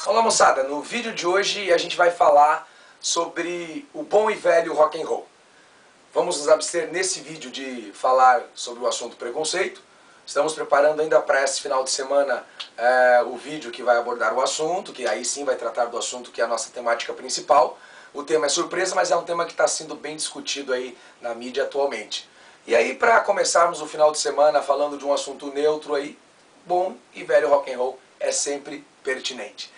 Olá moçada, no vídeo de hoje a gente vai falar sobre o bom e velho rock and roll. Vamos nos abster nesse vídeo de falar sobre o assunto preconceito. Estamos preparando ainda para esse final de semana o vídeo que vai abordar o assunto, que aí sim vai tratar do assunto que é a nossa temática principal. O tema é surpresa, mas é um tema que está sendo bem discutido aí na mídia atualmente. E aí, para começarmos o final de semana falando de um assunto neutro aí, bom e velho rock and roll é sempre pertinente.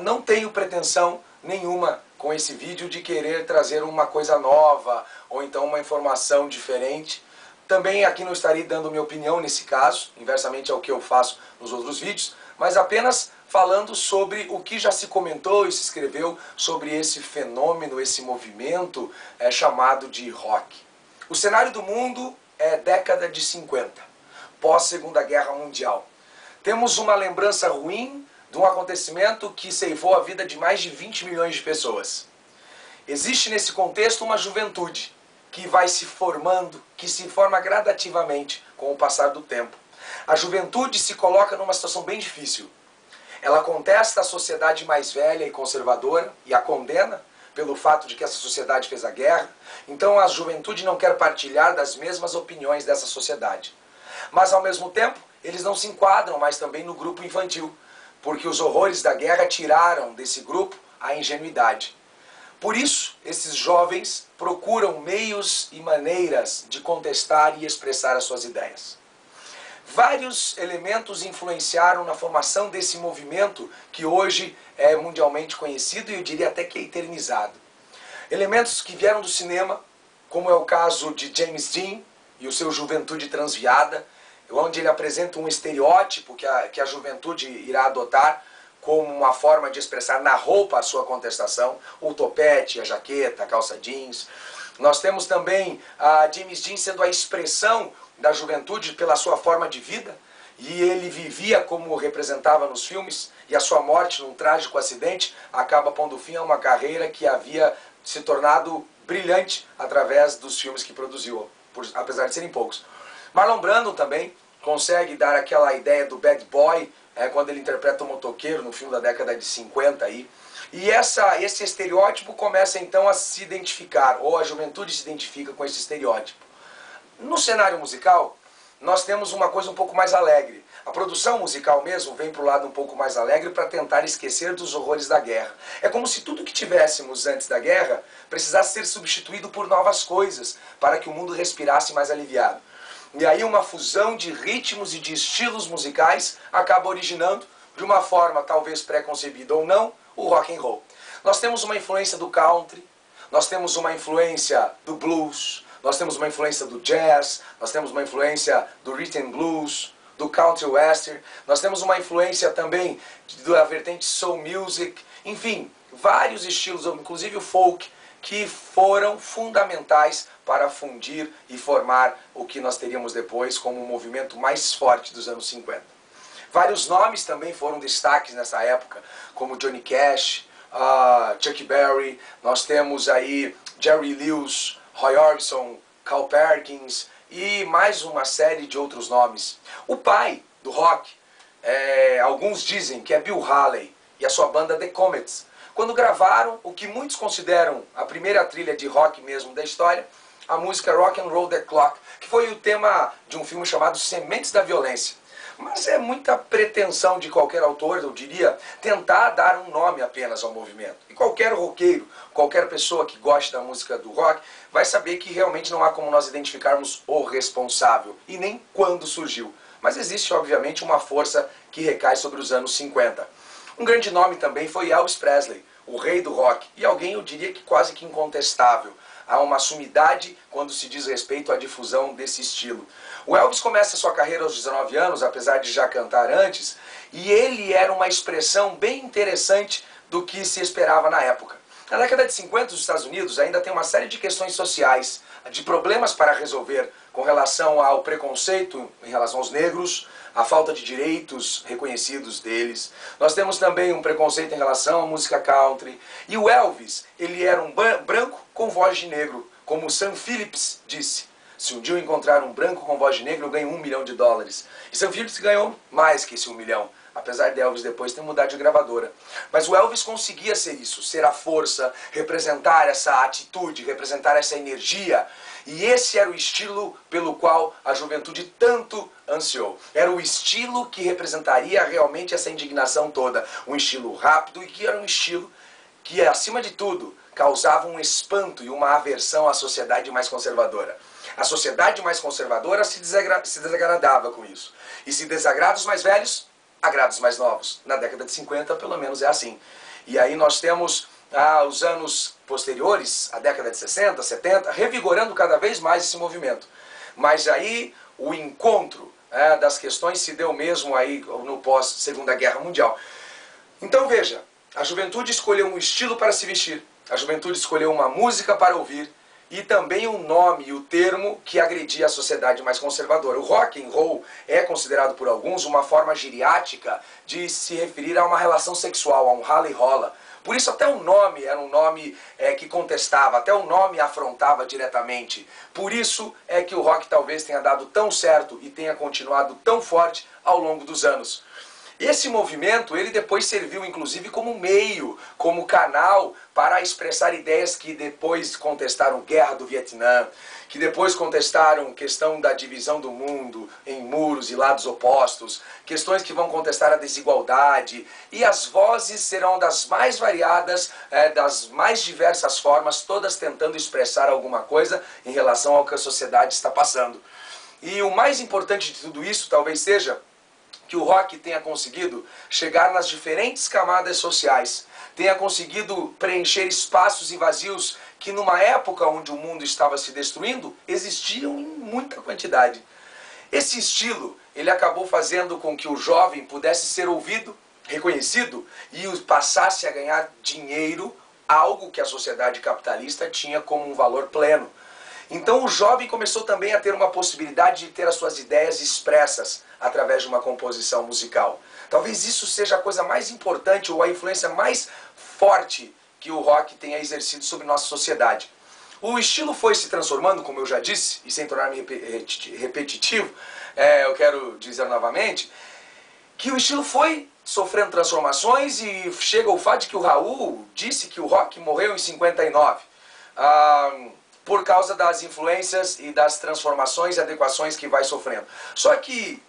Não tenho pretensão nenhuma com esse vídeo de querer trazer uma coisa nova ou então uma informação diferente. Também aqui não estarei dando minha opinião nesse caso, inversamente ao que eu faço nos outros vídeos, mas apenas falando sobre o que já se comentou e se escreveu sobre esse fenômeno, esse movimento chamado de rock. O cenário do mundo é década de 50, pós-Segunda Guerra Mundial. Temos uma lembrança ruim de um acontecimento que ceifou a vida de mais de 20 milhões de pessoas. Existe nesse contexto uma juventude que vai se formando, que se forma gradativamente com o passar do tempo. A juventude se coloca numa situação bem difícil. Ela contesta a sociedade mais velha e conservadora e a condena pelo fato de que essa sociedade fez a guerra. Então a juventude não quer partilhar das mesmas opiniões dessa sociedade. Mas ao mesmo tempo, eles não se enquadram mais também no grupo infantil, porque os horrores da guerra tiraram desse grupo a ingenuidade. Por isso, esses jovens procuram meios e maneiras de contestar e expressar as suas ideias. Vários elementos influenciaram na formação desse movimento que hoje é mundialmente conhecido e eu diria até que é eternizado. Elementos que vieram do cinema, como é o caso de James Dean e o seu Juventude Transviada, onde ele apresenta um estereótipo que a juventude irá adotar como uma forma de expressar na roupa a sua contestação, o topete, a jaqueta, a calça jeans. Nós temos também James Dean sendo a expressão da juventude pela sua forma de vida, e ele vivia como representava nos filmes, e a sua morte num trágico acidente acaba pondo fim a uma carreira que havia se tornado brilhante através dos filmes que produziu, apesar de serem poucos. Marlon Brando também consegue dar aquela ideia do bad boy, quando ele interpreta o motoqueiro no filme da década de 50 aí. E esse estereótipo começa então a se identificar, ou a juventude se identifica com esse estereótipo. No cenário musical, nós temos uma coisa um pouco mais alegre. A produção musical mesmo vem para o lado um pouco mais alegre para tentar esquecer dos horrores da guerra. É como se tudo que tivéssemos antes da guerra precisasse ser substituído por novas coisas, para que o mundo respirasse mais aliviado. E aí uma fusão de ritmos e de estilos musicais acaba originando, de uma forma talvez pré-concebida ou não, o rock and roll. Nós temos uma influência do country, nós temos uma influência do blues, nós temos uma influência do jazz, nós temos uma influência do rhythm and blues, do country western, nós temos uma influência também da vertente soul music, enfim, vários estilos, inclusive o folk, que foram fundamentais para fundir e formar o que nós teríamos depois como o movimento mais forte dos anos 50. Vários nomes também foram destaques nessa época, como Johnny Cash, Chuck Berry, nós temos aí Jerry Lewis, Roy Orbison, Carl Perkins e mais uma série de outros nomes. O pai do rock, alguns dizem que é Bill Haley e a sua banda The Comets, quando gravaram o que muitos consideram a primeira trilha de rock mesmo da história, a música Rock and Roll the Clock, que foi o tema de um filme chamado Sementes da Violência. Mas é muita pretensão de qualquer autor, eu diria, tentar dar um nome apenas ao movimento. E qualquer roqueiro, qualquer pessoa que goste da música do rock, vai saber que realmente não há como nós identificarmos o responsável, e nem quando surgiu. Mas existe, obviamente, uma força que recai sobre os anos 50. Um grande nome também foi Elvis Presley, o rei do rock, e alguém eu diria que quase que incontestável. Há uma sumidade quando se diz respeito à difusão desse estilo. O Elvis começa sua carreira aos 19 anos, apesar de já cantar antes, e ele era uma expressão bem interessante do que se esperava na época. Na década de 50, os Estados Unidos ainda tem uma série de questões sociais, de problemas para resolver com relação ao preconceito em relação aos negros, a falta de direitos reconhecidos deles. Nós temos também um preconceito em relação à música country. E o Elvis, ele era um branco com voz de negro, como Sam Phillips disse. Se um dia eu encontrar um branco com voz de negro, eu ganho $1 milhão. E Sam Phillips ganhou mais que esse $1 milhão apesar de Elvis depois ter mudado de gravadora. Mas o Elvis conseguia ser isso, ser a força, representar essa atitude, representar essa energia. E esse era o estilo pelo qual a juventude tanto ansiou. Era o estilo que representaria realmente essa indignação toda. Um estilo rápido e que era um estilo que, acima de tudo, causava um espanto e uma aversão à sociedade mais conservadora. A sociedade mais conservadora se desagradava com isso. E se desagrada os mais velhos, agrada os mais novos. Na década de 50, pelo menos, é assim. E aí nós temos os anos posteriores, a década de 60, 70, revigorando cada vez mais esse movimento. Mas aí o encontro das questões se deu mesmo aí no pós-Segunda Guerra Mundial. Então veja, a juventude escolheu um estilo para se vestir, a juventude escolheu uma música para ouvir e também um nome e o termo que agredia a sociedade mais conservadora. O rock and roll é considerado por alguns uma forma geriática de se referir a uma relação sexual, a um rala e rola. Por isso até o nome era um nome que contestava, até o nome afrontava diretamente. Por isso é que o rock talvez tenha dado tão certo e tenha continuado tão forte ao longo dos anos. Esse movimento, ele depois serviu inclusive como meio, como canal para expressar ideias que depois contestaram guerra do Vietnã, que depois contestaram questão da divisão do mundo em muros e lados opostos, questões que vão contestar a desigualdade, e as vozes serão das mais variadas, das mais diversas formas, todas tentando expressar alguma coisa em relação ao que a sociedade está passando. E o mais importante de tudo isso talvez seja que o rock tenha conseguido chegar nas diferentes camadas sociais, tenha conseguido preencher espaços e vazios que numa época onde o mundo estava se destruindo, existiam em muita quantidade. Esse estilo, ele acabou fazendo com que o jovem pudesse ser ouvido, reconhecido e passasse a ganhar dinheiro, algo que a sociedade capitalista tinha como um valor pleno. Então o jovem começou também a ter uma possibilidade de ter as suas ideias expressas através de uma composição musical. Talvez isso seja a coisa mais importante ou a influência mais forte que o rock tenha exercido sobre nossa sociedade. O estilo foi se transformando, como eu já disse, e sem tornar-me repetitivo, eu quero dizer novamente, que o estilo foi sofrendo transformações e chega ao fato de que o Raul disse que o rock morreu em 59. Por causa das influências e das transformações e adequações que vai sofrendo. Só que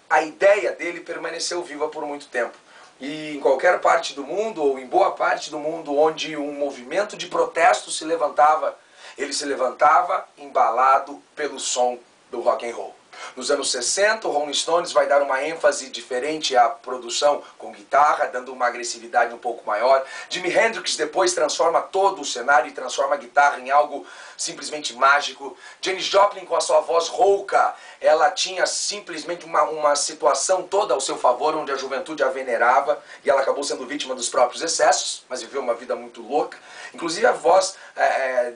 a ideia dele permaneceu viva por muito tempo. E em qualquer parte do mundo, ou em boa parte do mundo, onde um movimento de protesto se levantava, ele se levantava embalado pelo som do rock and roll. Nos anos 60, o Rolling Stones vai dar uma ênfase diferente à produção com guitarra, dando uma agressividade um pouco maior. Jimi Hendrix depois transforma todo o cenário e transforma a guitarra em algo simplesmente mágico. Janis Joplin, com a sua voz rouca, ela tinha simplesmente uma situação toda ao seu favor, onde a juventude a venerava, e ela acabou sendo vítima dos próprios excessos, mas viveu uma vida muito louca. Inclusive a voz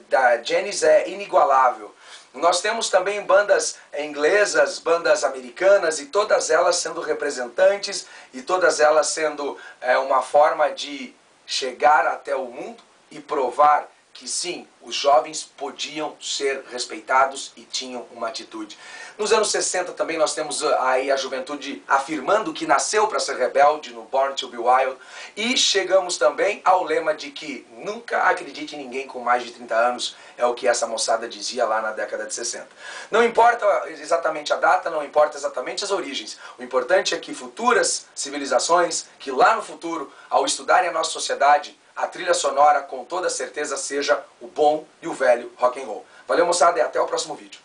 da Janis é inigualável. Nós temos também bandas inglesas, bandas americanas, e todas elas sendo representantes, e todas elas sendo uma forma de chegar até o mundo e provar que sim, os jovens podiam ser respeitados e tinham uma atitude. Nos anos 60 também nós temos aí a juventude afirmando que nasceu para ser rebelde no Born to be Wild, e chegamos também ao lema de que nunca acredite em ninguém com mais de 30 anos, é o que essa moçada dizia lá na década de 60. Não importa exatamente a data, não importa exatamente as origens, o importante é que futuras civilizações, que lá no futuro, ao estudarem a nossa sociedade, a trilha sonora com toda certeza seja o bom e o velho rock and roll. Valeu, moçada, e até o próximo vídeo.